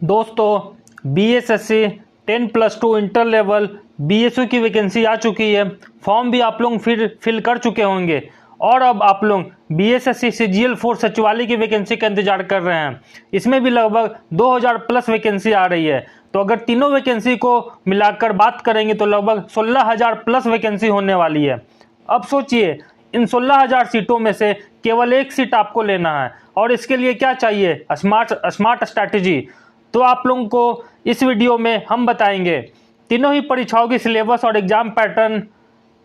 दोस्तों BSSC 10+2 inter level BSU की vacancy आ चुकी है। फॉर्म भी आप लोग फिल कर चुके होंगे और अब आप लोग बीएसएससी सीजीएल 4 सचिवालय की वैकेंसी का इंतजार कर रहे हैं। इसमें भी लगभग 2000 प्लस वैकेंसी आ रही है। तो अगर तीनों वैकेंसी को मिलाकर बात करेंगे तो लगभग 16000 प्लस वैकेंसी होने वाली है। अब सोचिए, इन 16000 सीटों में से केवल एक सीट आपको लेना है और इसके लिए क्या चाहिए? Smart strategy. तो आप लोगों को इस वीडियो में हम बताएंगे तीनों ही परीक्षाओं की सिलेबस और एग्जाम पैटर्न,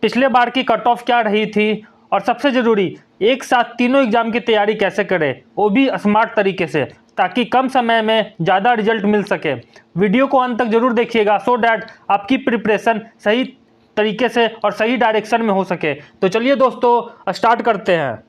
पिछले बार की कट ऑफ क्या रही थी और सबसे जरूरी एक साथ तीनों एग्जाम की तैयारी कैसे करें, वो भी स्मार्ट तरीके से, ताकि कम समय में ज़्यादा रिजल्ट मिल सके। वीडियो को अंत तक जरूर देखिएगा सो डैट आपकी प्रिपरेशन सही तरीके से और सही डायरेक्शन में हो सके। तो चलिए दोस्तों स्टार्ट करते हैं।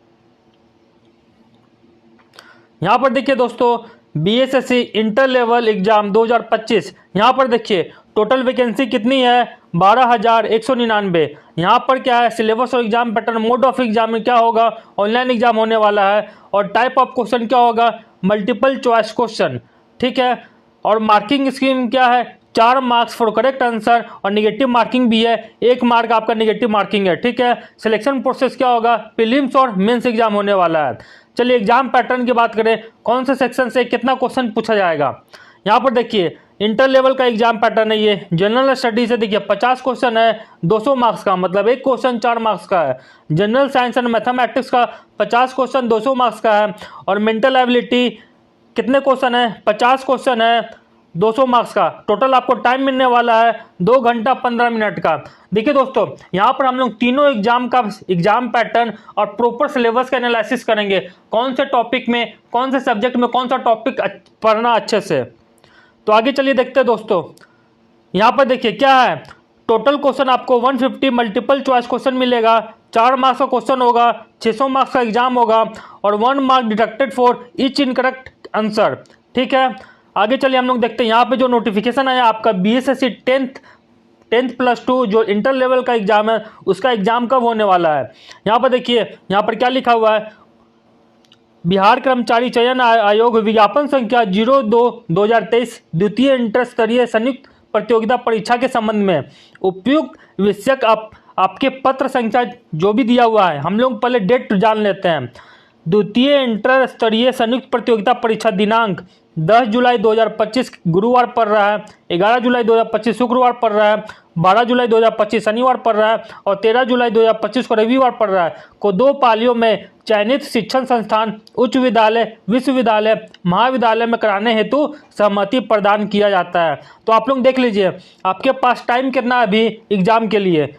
यहाँ पर देखिए दोस्तों, बीएसएससी इंटर लेवल एग्जाम 2025। यहाँ पर देखिए टोटल वैकेंसी कितनी है? 12199। यहाँ पर क्या है? सिलेबस और exam pattern, mode of exam में क्या होगा? ऑनलाइन एग्जाम होने वाला है। और टाइप ऑफ क्वेश्चन क्या होगा? मल्टीपल चॉइस क्वेश्चन, ठीक है। और मार्किंग स्कीम क्या है? 4 मार्क्स फॉर करेक्ट आंसर और निगेटिव मार्किंग भी है, 1 मार्क आपका निगेटिव मार्किंग है, ठीक है। सिलेक्शन प्रोसेस क्या होगा? प्रीलिम्स और मेंस एग्जाम होने वाला है। चलिए एग्जाम पैटर्न की बात करें, कौन से सेक्शन से कितना क्वेश्चन पूछा जाएगा। यहाँ पर देखिए इंटर लेवल का एग्जाम पैटर्न है ये। जनरल स्टडी से देखिए 50 क्वेश्चन है, 200 मार्क्स का, मतलब एक क्वेश्चन 4 मार्क्स का है। जनरल साइंस एंड मैथमेटिक्स का 50 क्वेश्चन 200 मार्क्स का है। और मेंटल एबिलिटी कितने क्वेश्चन है? 50 क्वेश्चन है, 200 मार्क्स का। टोटल आपको टाइम मिलने वाला है 2 घंटा 15 मिनट का। देखिए दोस्तों, यहाँ पर हम लोग तीनों एग्जाम का एग्जाम पैटर्न और प्रॉपर सिलेबस का एनालिसिस करेंगे, कौन से टॉपिक में, कौन से सब्जेक्ट में कौन सा टॉपिक पढ़ना अच्छे से। तो आगे चलिए देखते हैं दोस्तों। यहाँ पर देखिए क्या है, टोटल क्वेश्चन आपको 150 मल्टीपल चॉइस क्वेश्चन मिलेगा, 4 मार्क्स का क्वेश्चन होगा, 600 मार्क्स का एग्जाम होगा और 1 mark deducted for each incorrect answer, ठीक है। आगे चलिए हम लोग देखते हैं। यहाँ पे जो नोटिफिकेशन आया आपका बीएसएससी 10+2 जो इंटर लेवल का एग्जाम है, उसका एग्जाम कब होने वाला है। यहाँ पर देखिए, यहाँ पर क्या लिखा हुआ है? बिहार कर्मचारी चयन आयोग विज्ञापन संख्या 02/2023 द्वितीय इंटर स्तरीय संयुक्त प्रतियोगिता परीक्षा के संबंध में उपयुक्त विषयक आपके पत्र संख्या जो भी दिया हुआ है, हम लोग पहले डेट जान लेते हैं। द्वितीय इंटर स्तरीय संयुक्त प्रतियोगिता परीक्षा दिनांक 10 जुलाई 2025 गुरुवार पड़ रहा है, 11 जुलाई 2025 शुक्रवार पड़ रहा है, 12 जुलाई 2025 शनिवार पड़ रहा है और 13 जुलाई 2025 को रविवार पड़ रहा है, को 2 पालियों में चयनित शिक्षण संस्थान, उच्च विद्यालय, विश्वविद्यालय, महाविद्यालय में कराने हेतु सहमति प्रदान किया जाता है। तो आप लोग देख लीजिए आपके पास टाइम कितना है अभी एग्जाम के लिए।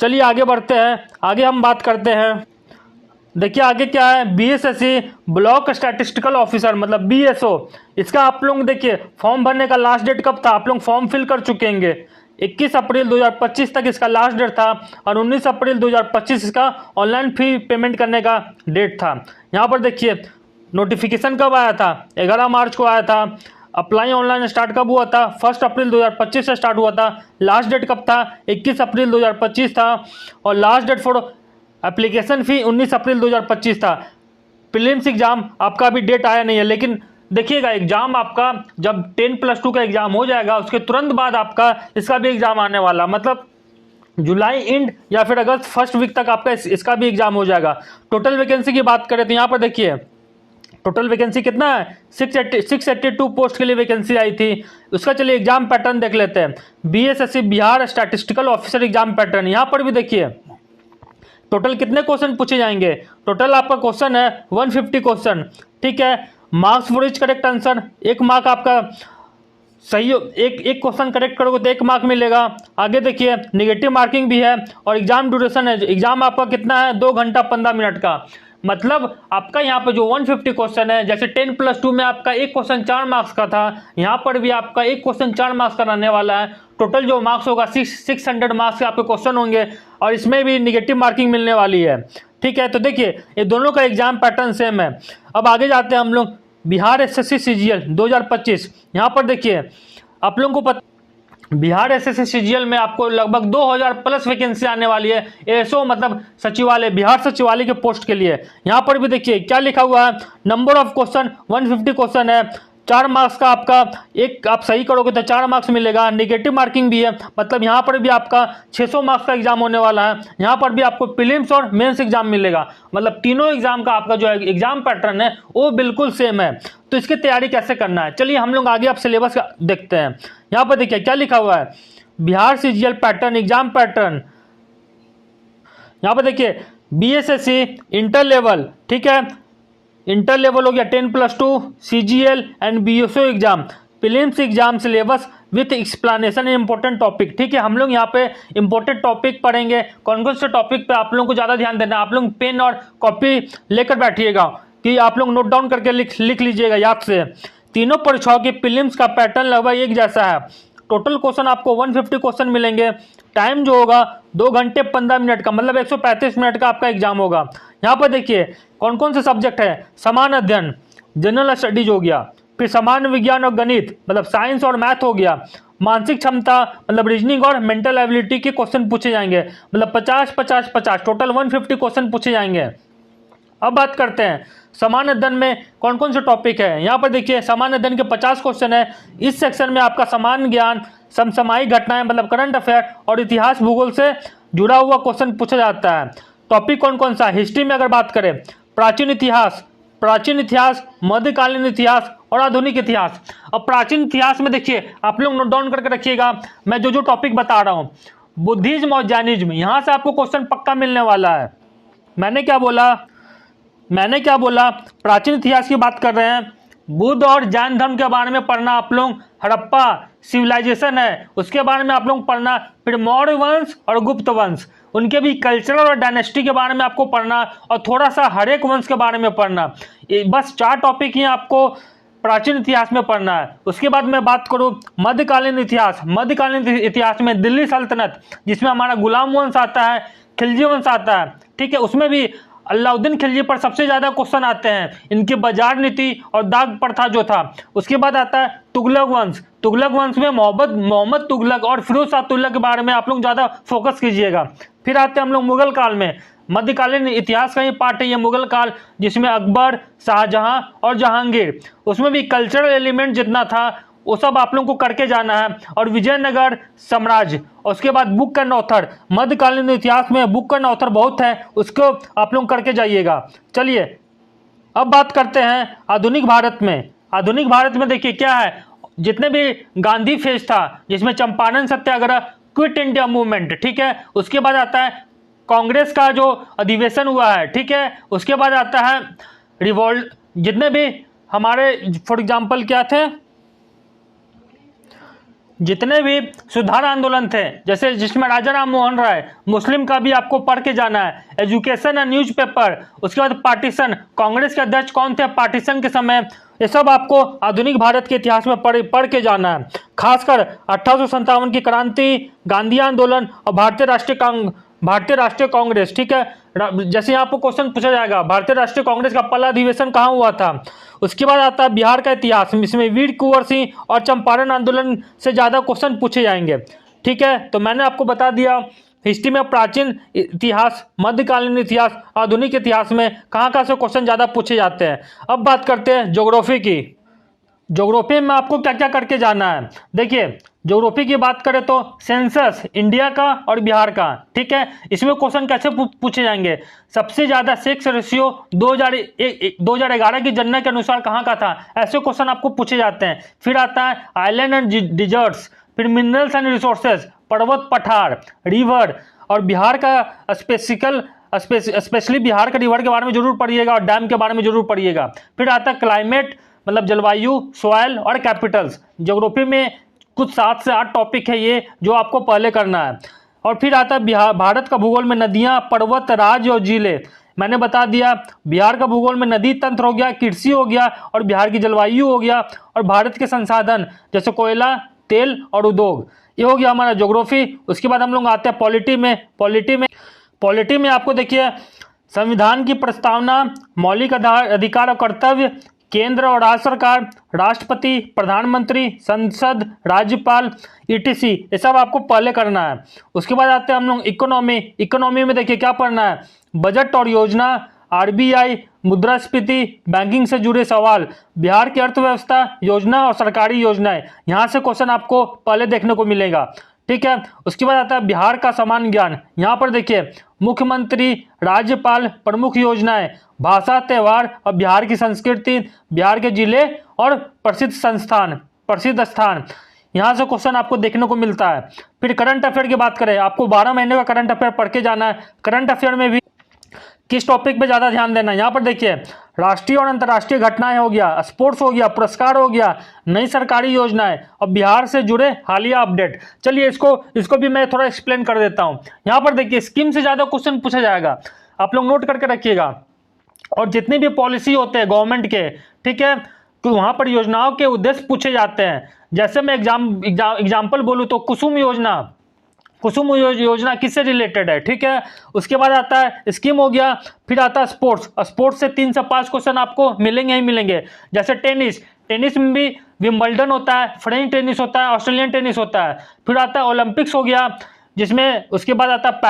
चलिए आगे बढ़ते हैं, आगे हम बात करते हैं। देखिए आगे क्या है, बीएसएससी ब्लॉक स्टैटिस्टिकल ऑफिसर मतलब बीएसओ। इसका आप लोग देखिए फॉर्म भरने का लास्ट डेट कब था? आप लोग फॉर्म फिल कर चुके होंगे। 21 अप्रैल 2025 तक इसका लास्ट डेट था और 19 अप्रैल 2025 इसका ऑनलाइन फी पेमेंट करने का डेट था। यहाँ पर देखिए नोटिफिकेशन कब आया था? 11 मार्च को आया था। अप्लाई ऑनलाइन स्टार्ट कब हुआ था? 1 अप्रैल 2025 से स्टार्ट हुआ था। लास्ट डेट कब था? 21 अप्रैल 2025 था और last date for application fee 19 April 2025 था। प्रीलिम्स एग्जाम आपका अभी डेट आया नहीं है, लेकिन देखिएगा एग्जाम आपका जब 10+2 का एग्जाम हो जाएगा उसके तुरंत बाद आपका इसका भी एग्जाम आने वाला, मतलब जुलाई एंड या फिर अगस्त फर्स्ट वीक तक आपका इसका भी एग्जाम हो जाएगा। टोटल वैकेंसी की बात करें तो यहाँ पर देखिए टोटल वैकेंसी कितना है? 682 पोस्ट के लिए वैकेंसी आई थी। उसका चलिए एग्जाम पैटर्न देख लेते हैं। BSSC Bihar statistical officer exam pattern, यहाँ पर भी देखिए टोटल कितने क्वेश्चन पूछे जाएंगे। टोटल आपका क्वेश्चन है 150 क्वेश्चन, ठीक है। Marks for each correct answer, 1 mark आपका सही, एक क्वेश्चन करेक्ट करोगे तो 1 मार्क मिलेगा। आगे देखिए निगेटिव मार्किंग भी है और एग्जाम ड्यूरेशन है, एग्जाम आपका कितना है? 2 घंटा 15 मिनट का। मतलब आपका यहाँ पे जो 150 क्वेश्चन है, जैसे 10+2 में आपका एक क्वेश्चन 4 मार्क्स का था, यहाँ पर भी आपका एक क्वेश्चन 4 मार्क्स का रहने वाला है। टोटल जो मार्क्स होगा 600 मार्क्स के आपके क्वेश्चन होंगे और इसमें भी निगेटिव मार्किंग मिलने वाली है, ठीक है। तो देखिए ये दोनों का एग्जाम पैटर्न सेम है। अब आगे जाते हैं हम लोग बिहार एसएससी सीजीएल 2025। यहाँ पर देखिए आप लोगों को पता बिहार एसएससी सीजीएल में आपको लगभग 2000 प्लस वैकेंसी आने वाली है। एसओ मतलब सचिवालय, बिहार सचिवालय के पोस्ट के लिए। यहाँ पर भी देखिए क्या लिखा हुआ है, नंबर ऑफ क्वेश्चन 150 क्वेश्चन है, 4 मार्क्स का आपका एक आप सही करोगे तो 4 मार्क्स मिलेगा। नेगेटिव मार्किंग भी है, मतलब यहाँ पर भी आपका 600 मार्क्स का एग्जाम होने वाला है। यहाँ पर भी आपको प्रीलिम्स और मेंस एग्जाम मिलेगा, मतलब तीनों एग्जाम का आपका जो एग्जाम पैटर्न है वो बिल्कुल सेम है। तो इसकी तैयारी कैसे करना है, चलिए हम लोग आगे आप सिलेबस का देखते हैं। यहाँ पर देखिए क्या लिखा हुआ है, Bihar CGL pattern exam pattern. यहाँ पर देखिए बीएसएससी इंटर लेवल, ठीक है, इंटर लेवल हो गया 10+2 CGL and BSO exam, prelims exam syllabus with explanation important topic. ठीक है, हम लोग यहाँ पे इंपॉर्टेंट टॉपिक पढ़ेंगे। कौन कौन से टॉपिक पे आप लोगों को ज़्यादा ध्यान देना है, आप लोग पेन और कॉपी लेकर बैठिएगा कि आप लोग नोट डाउन करके लिख लीजिएगा याद से। तीनों परीक्षाओं के प्रीलिम्स का पैटर्न लगभग एक जैसा है। टोटल क्वेश्चन आपको 150 क्वेश्चन मिलेंगे। टाइम जो होगा 2 घंटे 15 मिनट का, मतलब 135 मिनट का आपका एग्जाम होगा। यहाँ पर देखिए कौन कौन से सब्जेक्ट है, समान अध्ययन जनरल स्टडीज हो गया, फिर सामान्य विज्ञान और गणित मतलब साइंस और मैथ हो गया, मानसिक क्षमता मतलब रीजनिंग और मेंटल एबिलिटी के क्वेश्चन पूछे जाएंगे, मतलब 50-50-50 टोटल 150 क्वेश्चन पूछे जाएंगे। अब बात करते हैं समान अध्ययन में कौन कौन से टॉपिक है। यहाँ पर देखिए समान अध्ययन के 50 क्वेश्चन है। इस सेक्शन में आपका समान ज्ञान, समसामयिक घटनाएं मतलब करंट अफेयर और इतिहास भूगोल से जुड़ा हुआ क्वेश्चन पूछा जाता है। टॉपिक कौन कौन सा, हिस्ट्री में अगर बात करें प्राचीन इतिहास, मध्यकालीन इतिहास और आधुनिक इतिहास। अब प्राचीन इतिहास में देखिए आप लोग नोट डाउन करके रखिएगा, मैं जो जो टॉपिक बता रहा हूँ, बुद्धिज्म और जैनिज्म, यहाँ से आपको क्वेश्चन पक्का मिलने वाला है। मैंने क्या बोला, प्राचीन इतिहास की बात कर रहे हैं। बुद्ध और जैन धर्म के बारे में पढ़ना आप लोग, हड़प्पा सिविलाइजेशन है उसके बारे में आप लोग पढ़ना, फिर मौर्य वंश और गुप्त वंश उनके भी कल्चरल और डायनेस्टी के बारे में आपको पढ़ना, और थोड़ा सा हरेक वंश के बारे में पढ़ना। बस 4 टॉपिक ही आपको प्राचीन इतिहास में पढ़ना है। उसके बाद मैं बात करूं मध्यकालीन इतिहास में दिल्ली सल्तनत, जिसमें हमारा गुलाम वंश आता है, खिलजी वंश आता है, ठीक है, उसमें भी अलाउद्दीन खिलजी पर सबसे ज्यादा क्वेश्चन आते हैं, इनकी बाजार नीति और दाग प्रथा जो था। उसके बाद आता है तुगलक वंश में मोहम्मद तुगलक और फिरोज शाह तुगलक के बारे में आप लोग ज्यादा फोकस कीजिएगा। फिर आते हैं हम लोग मुगल काल में, मध्यकालीन इतिहास का ही पार्ट है ये मुगल काल, जिसमें अकबर, शाहजहां और जहांगीर, उसमें भी कल्चरल एलिमेंट जितना था वो सब आप लोगों को करके जाना है, और विजयनगर साम्राज्य। उसके बाद बुक एंड ऑथर, मध्यकालीन इतिहास में बुक एंड ऑथर बहुत है, उसको आप लोग करके जाइएगा। चलिए अब बात करते हैं आधुनिक भारत में देखिए क्या है, जितने भी गांधी फेज था जिसमें चंपारण सत्याग्रह, क्विट इंडिया मूवमेंट, ठीक है, उसके बाद आता है कांग्रेस का जो अधिवेशन हुआ है, ठीक है, उसके बाद आता है रिवॉल्ट, जितने भी हमारे फॉर एग्जाम्पल क्या थे, जितने भी सुधार आंदोलन थे, जैसे जिसमें राजा राम मोहन राय, मुस्लिम का भी आपको पढ़ के जाना है, एजुकेशन एंड न्यूज़पेपर, उसके बाद पार्टीशन, कांग्रेस के अध्यक्ष कौन थे पार्टीशन के समय, ये सब आपको आधुनिक भारत के इतिहास में पढ़ के जाना है। खासकर 1857 की क्रांति, गांधी आंदोलन और भारतीय राष्ट्रीय कांग्रेस, ठीक है, जैसे यहाँ आपको क्वेश्चन पूछा जाएगा भारतीय राष्ट्रीय कांग्रेस का पहला अधिवेशन कहाँ हुआ था। उसके बाद आता है बिहार का इतिहास, इसमें वीर कुंवर सिंह और चंपारण आंदोलन से ज़्यादा क्वेश्चन पूछे जाएंगे, ठीक है। तो मैंने आपको बता दिया हिस्ट्री में प्राचीन इतिहास, मध्यकालीन इतिहास, आधुनिक इतिहास में कहाँ से क्वेश्चन ज़्यादा पूछे जाते हैं। अब बात करते हैं ज्योग्राफी की। ज्योग्राफी में आपको क्या क्या करके जाना है, देखिए ज्योग्राफी की बात करें तो सेंसस इंडिया का और बिहार का, ठीक है, इसमें क्वेश्चन कैसे पूछे जाएंगे, सबसे ज्यादा सेक्स रेशियो 2011 की जनगणना के अनुसार कहाँ का था, ऐसे क्वेश्चन आपको पूछे जाते हैं। फिर आता है आइलैंड एंड डिजर्ट्स, फिर मिनरल्स एंड रिसोर्सेज, पर्वत पठार, रिवर, और बिहार का स्पेशली बिहार के रिवर के बारे में जरूर पढ़िएगा और डैम के बारे में जरूर पढ़िएगा। फिर आता है क्लाइमेट मतलब जलवायु, सॉइल और कैपिटल्स। ज्योग्राफी में कुछ 7 से 8 टॉपिक है ये जो आपको पहले करना है। और फिर आता है भारत का भूगोल में नदियां, पर्वत, राज्य और जिले। मैंने बता दिया बिहार का भूगोल में नदी तंत्र हो गया, कृषि हो गया और बिहार की जलवायु हो गया, और भारत के संसाधन जैसे कोयला, तेल और उद्योग, ये हो गया हमारा ज्योग्राफी। उसके बाद हम लोग आते हैं पॉलिटी में आपको देखिए संविधान की प्रस्तावना, मौलिक अधिकार और कर्तव्य, केंद्र और राज्य सरकार, राष्ट्रपति, प्रधानमंत्री, संसद, राज्यपाल, ईटीसी, ये सब आपको पहले करना है। उसके बाद आते हैं हम लोग इकोनॉमी में देखिए क्या पढ़ना है, बजट और योजना, आरबीआई, मुद्रास्फीति, बैंकिंग से जुड़े सवाल, बिहार की अर्थव्यवस्था, योजना और सरकारी योजनाएं, यहाँ से क्वेश्चन आपको पहले देखने को मिलेगा। ठीक है, उसके बाद आता है बिहार का सामान्य ज्ञान। यहाँ पर देखिए मुख्यमंत्री, राज्यपाल, प्रमुख योजनाएं, भाषा, त्योहार और बिहार की संस्कृति, बिहार के जिले और प्रसिद्ध स्थान, यहाँ से क्वेश्चन आपको देखने को मिलता है। फिर करंट अफेयर की बात करें, आपको 12 महीने का करंट अफेयर पढ़ के जाना है। करंट अफेयर में भी किस टॉपिक पे ज़्यादा ध्यान देना है, यहाँ पर देखिए राष्ट्रीय और अंतर्राष्ट्रीय घटनाएं हो गया, स्पोर्ट्स हो गया, पुरस्कार हो गया, नई सरकारी योजनाएं और बिहार से जुड़े हालिया अपडेट। चलिए इसको भी मैं थोड़ा एक्सप्लेन कर देता हूँ। यहाँ पर देखिए स्कीम से ज़्यादा क्वेश्चन पूछा जाएगा, आप लोग नोट करके रखिएगा। और जितने भी पॉलिसी होते हैं गवर्नमेंट के, ठीक है, तो वहाँ पर योजनाओं के उद्देश्य पूछे जाते हैं। जैसे मैं एग्जाम्पल बोलूँ तो कुसुम योजना किससे रिलेटेड है, ठीक है। उसके बाद आता है स्कीम हो गया, फिर आता है स्पोर्ट्स से 3 से 5 क्वेश्चन आपको मिलेंगे ही मिलेंगे। जैसे टेनिस में भी विंबलडन होता है, फ्रेंच टेनिस होता है, ऑस्ट्रेलियन टेनिस होता है। फिर आता है ओलंपिक्स हो गया, जिसमें उसके बाद आता है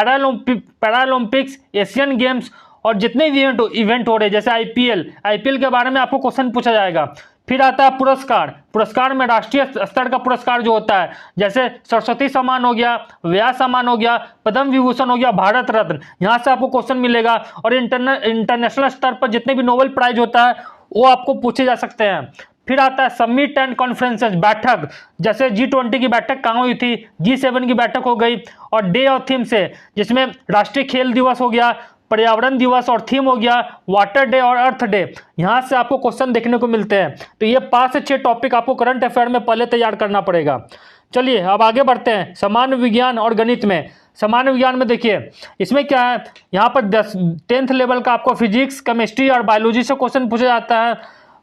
पैरालंपिक्स, एशियन गेम्स और जितने भी इवेंट हो रहे हैं, जैसे आईपीएल के बारे में आपको क्वेश्चन पूछा जाएगा। फिर आता है पुरस्कार में राष्ट्रीय स्तर का पुरस्कार जो होता है, जैसे सरस्वती सम्मान हो गया, व्यास सम्मान हो गया, पद्म विभूषण हो गया, भारत रत्न, यहाँ से आपको क्वेश्चन मिलेगा। और इंटरनेशनल स्तर पर जितने भी नोबेल प्राइज होता है वो आपको पूछे जा सकते हैं। फिर आता है समिट एंड कॉन्फ्रेंसेस, बैठक, जैसे G20 की बैठक कहाँ हुई थी, G7 की बैठक हो गई। और डे और थीम से, जिसमें राष्ट्रीय खेल दिवस हो गया, पर्यावरण दिवस और थीम हो गया, वाटर डे और अर्थ डे, यहाँ से आपको क्वेश्चन देखने को मिलते हैं। तो ये 5 से 6 टॉपिक आपको करंट अफेयर में पहले तैयार करना पड़ेगा। चलिए अब आगे बढ़ते हैं सामान्य विज्ञान और गणित में। सामान्य विज्ञान में देखिए इसमें क्या है, यहाँ पर 10th लेवल का आपको फिजिक्स, केमिस्ट्री और बायोलॉजी से क्वेश्चन पूछा जाता है।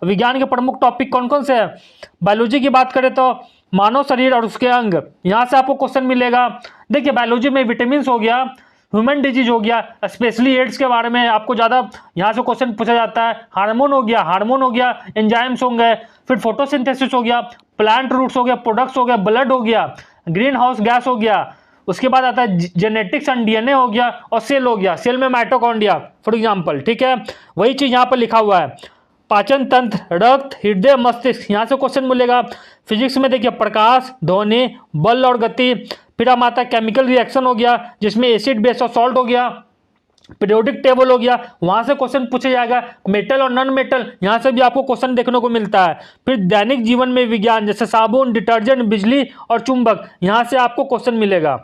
विज्ञान के प्रमुख टॉपिक कौन कौन से हैं? बायोलॉजी की बात करें तो मानव शरीर और उसके अंग, यहाँ से आपको क्वेश्चन मिलेगा। देखिए बायोलॉजी में विटामिन हो गया, ह्यूमन डिजीज हो गया, स्पेशली एड्स के बारे में आपको ज़्यादा यहाँ से क्वेश्चन पूछा जाता है। हार्मोन हो गया, एंजाइम्स होंगे, फिर फोटोसिंथेसिस हो गया, प्लांट रूट्स हो गया, प्रोडक्ट्स हो गया, ब्लड हो गया, ग्रीन हाउस गैस हो गया। उसके बाद आता है जेनेटिक्स एंड डीएनए हो गया, और सेल हो गया, सेल में माइटोकॉन्ड्रिया फॉर एग्जाम्पल, ठीक है। वही चीज़ यहाँ पर लिखा हुआ है, पाचन तंत्र, रक्त, हृदय, मस्तिष्क, यहाँ से क्वेश्चन मिलेगा। फिजिक्स में देखिए प्रकाश, ध्वनि, बल और गति। फिर हम आता है केमिकल रिएक्शन हो गया, जिसमें एसिड, बेस और सॉल्ट हो गया। पीरियोडिक टेबल हो गया, वहां से क्वेश्चन पूछा जाएगा। मेटल और नॉन मेटल, यहाँ से भी आपको क्वेश्चन देखने को मिलता है। फिर दैनिक जीवन में विज्ञान, जैसे साबुन, डिटर्जेंट, बिजली और चुंबक, यहाँ से आपको क्वेश्चन मिलेगा।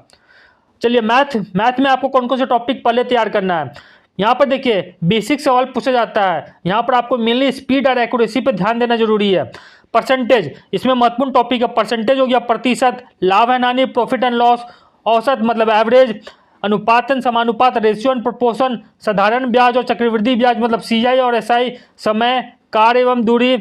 चलिए मैथ में आपको कौन कौन से टॉपिक पहले तैयार करना है, यहाँ पर देखिए बेसिक सवाल पूछा जाता है। यहाँ पर आपको मेनली स्पीड और एक्यूरेसी पे ध्यान देना जरूरी है। परसेंटेज, इसमें महत्वपूर्ण टॉपिक है। परसेंटेज हो गया प्रतिशत, लाभ एंड हानि, प्रॉफिट एंड लॉस, औसत मतलब एवरेज, अनुपात एंड समानुपात, रेशियो एंड प्रोपोर्शन, साधारण ब्याज और चक्रवृद्धि ब्याज मतलब CI और SI, समय, कार्य एवं दूरी,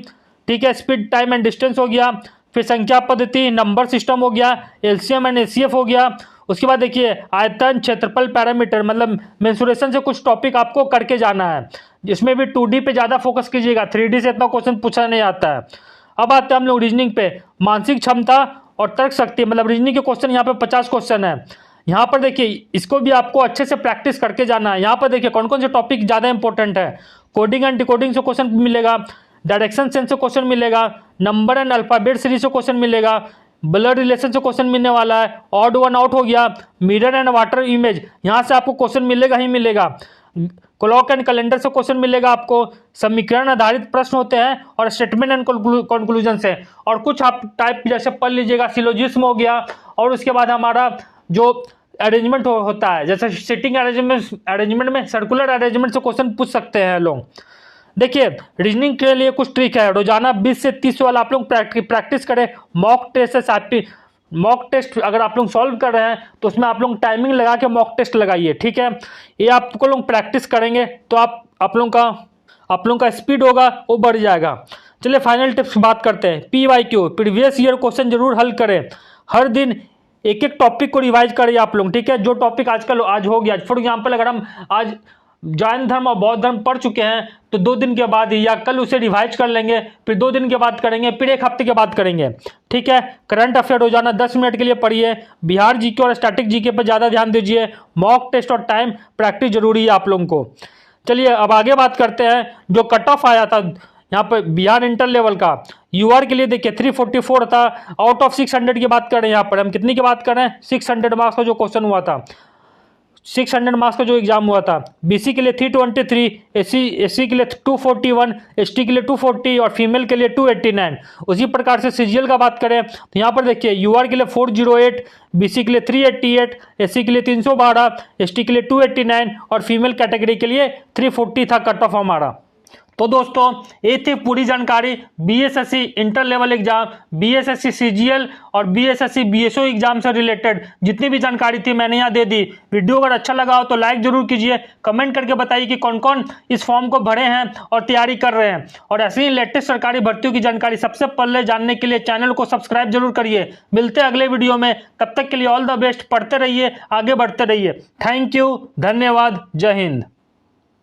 ठीक है। स्पीड, टाइम एंड डिस्टेंस हो गया। फिर संख्या पद्धति, नंबर सिस्टम हो गया, LCM एंड HCF हो गया। उसके बाद देखिए आयतन, क्षेत्रफल, पैरामीटर मतलब मेंसुरेशन से कुछ टॉपिक आपको करके जाना है, जिसमें भी 2D पे ज़्यादा फोकस कीजिएगा, 3D से इतना क्वेश्चन पूछा नहीं आता है। अब आते हैं हम लोग रीजनिंग पे। मानसिक क्षमता और तर्क शक्ति मतलब रीजनिंग के क्वेश्चन यहाँ पे 50 क्वेश्चन है। यहाँ पर देखिए इसको भी आपको अच्छे से प्रैक्टिस करके जाना है। यहाँ पर देखिए कौन कौन से टॉपिक ज़्यादा इंपॉर्टेंट है। कोडिंग एंड डिकोडिंग से क्वेश्चन मिलेगा, डायरेक्शन सेंस से क्वेश्चन मिलेगा, नंबर एंड अल्फाबेट सीरीज से क्वेश्चन मिलेगा, ब्लड रिलेशन से क्वेश्चन मिलने वाला है, ऑड वन आउट हो गया, मिरर एंड वाटर इमेज, यहाँ से आपको क्वेश्चन मिलेगा ही मिलेगा। क्लॉक एंड कैलेंडर से क्वेश्चन मिलेगा आपको, समीकरण आधारित प्रश्न होते हैं और स्टेटमेंट एंड कंक्लूजन से। और कुछ आप टाइप जैसे पढ़ लीजिएगा, सिलोजिज्म हो गया। और उसके बाद हमारा जो अरेंजमेंट होता है, जैसे सिटिंग अरेंजमेंट में सर्कुलर अरेंजमेंट से क्वेश्चन पूछ सकते हैं लोग। देखिए रीजनिंग के लिए कुछ ट्रिक है, रोजाना 20 से 30 सवाल आप लोग प्रैक्टिस करें। मॉक टेस्ट अगर आप लोग सॉल्व कर रहे हैं तो उसमें आप लोग टाइमिंग लगा के मॉक टेस्ट लगाइए, ठीक है। ये आपको लोग प्रैक्टिस करेंगे तो आप लोगों का स्पीड होगा वो बढ़ जाएगा। चलिए फाइनल टिप्स बात करते हैं। PYQ प्रीवियस ईयर क्वेश्चन जरूर हल करें। हर दिन एक एक टॉपिक को रिवाइज करिए आप लोग, ठीक है। जो टॉपिक आज हो गया, फॉर एग्जाम्पल अगर हम आज जैन धर्म और बौद्ध धर्म पढ़ चुके हैं तो 2 दिन के बाद या कल उसे रिवाइज कर लेंगे, फिर 2 दिन के बाद करेंगे, फिर 1 हफ्ते के बाद करेंगे, ठीक है। करंट अफेयर रोजाना 10 मिनट के लिए पढ़िए। बिहार जीके और स्टैटिक जीके पर ज़्यादा ध्यान दीजिए। मॉक टेस्ट और टाइम प्रैक्टिस जरूरी है आप लोगों को। चलिए अब आगे बात करते हैं जो कट ऑफ आया था यहाँ पर बिहार इंटर लेवल का। यूआर के लिए देखिए 344 था, आउट ऑफ 600 की बात कर रहे हैं। यहाँ पर हम कितनी की बात कर रहे हैं, 600 मार्क्स का जो क्वेश्चन हुआ था, 600 मार्क्स का जो एग्जाम हुआ था। बीसी के लिए 323, एससी के लिए 241, एसटी के लिए 240 और फीमेल के लिए 289। उसी प्रकार से सीजीएल का बात करें तो यहाँ पर देखिए यूआर के लिए 408, बीसी के लिए 388, एससी के लिए 312, एसटी के लिए 289 और फीमेल कैटेगरी के लिए 340 था कट ऑफ हमारा। तो दोस्तों ये थी पूरी जानकारी BSSC inter level exam, BSSC CGL और बीएसएससी बीएसओ एग्जाम से रिलेटेड जितनी भी जानकारी थी मैंने यहाँ दे दी। वीडियो अगर अच्छा लगा हो तो लाइक जरूर कीजिए, कमेंट करके बताइए कि कौन कौन इस फॉर्म को भरे हैं और तैयारी कर रहे हैं। और ऐसे ही लेटेस्ट सरकारी भर्तियों की जानकारी सबसे पहले जानने के लिए चैनल को सब्सक्राइब जरूर करिए। मिलते हैं अगले वीडियो में, तब तक के लिए ऑल द बेस्ट, पढ़ते रहिए, आगे बढ़ते रहिए। थैंक यू, धन्यवाद, जय हिंद।